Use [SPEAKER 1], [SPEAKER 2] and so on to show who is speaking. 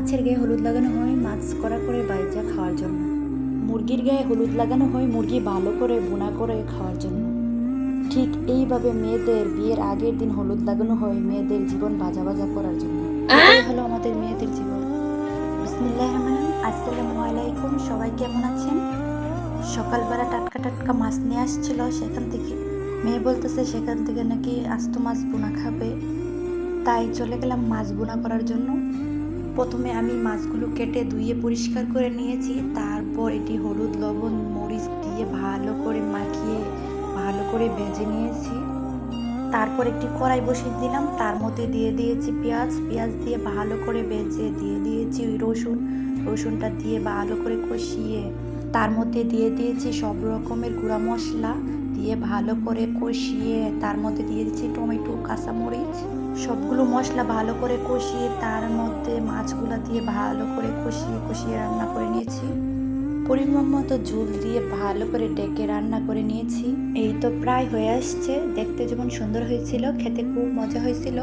[SPEAKER 1] মাছের গায়ে হলুদ লাগানো হয় মাছ কড়া করে বাইজা খাওয়ার জন্য। মুরগির গায়ে হলুদ লাগানো হয় মুরগি ভালো করে ভুনা করে খাওয়ার জন্য। ঠিক এইভাবে মেয়েদের বিয়ের আগের দিন হলুদ লাগানো হয় মেয়েদের জীবন ভাজা ভাজা করার জন্য। এটাই হলো আমাদের মেয়েদের জীবন। বিসমিল্লাহির রহমানির রহিম। আসসালামু আলাইকুম, সবাই কেমন আছেন? সকালবেলা টাটকা টাটকা মাছ নিয়ে আসছিল, সেখান থেকে মেয়ে বলতেছে সেখান থেকে নাকি আস্ত মাছ বোনা খাবে, তাই চলে গেলাম মাছ বোনা করার জন্য। প্রথমে আমি মাছগুলো কেটে ধুয়ে পরিষ্কার করে নিয়েছি, তারপর এটি হলুদ লবণ মরিচ দিয়ে ভালো করে মাখিয়ে ভালো করে ভেজে নিয়েছি। তারপর একটি কড়াই বসিয়ে দিলাম, তার মধ্যে দিয়ে দিয়েছি পেঁয়াজ দিয়ে ভালো করে ভেজে দিয়ে দিয়েছি রসুনটা দিয়ে ভালো করে কষিয়ে তার মধ্যে দিয়ে দিয়েছি সব রকমের গুঁড়া মশলা দিয়ে ভালো করে কষিয়ে তার মধ্যে দিয়ে দিচ্ছি টমেটো কাঁচামরিচ। সবগুলো মশলা ভালো করে কষিয়ে তার মধ্যে মাছগুলো দিয়ে ভালো করে কষিয়ে রান্না করে নিয়েছি। পরিমাণ মতো ঝোল দিয়ে ভালো করে ডেকে রান্না করে নিয়েছি। এই তো প্রায় হয়ে আসছে, দেখতে যেমন সুন্দর হয়েছিল, খেতে খুব মজা হয়েছিল।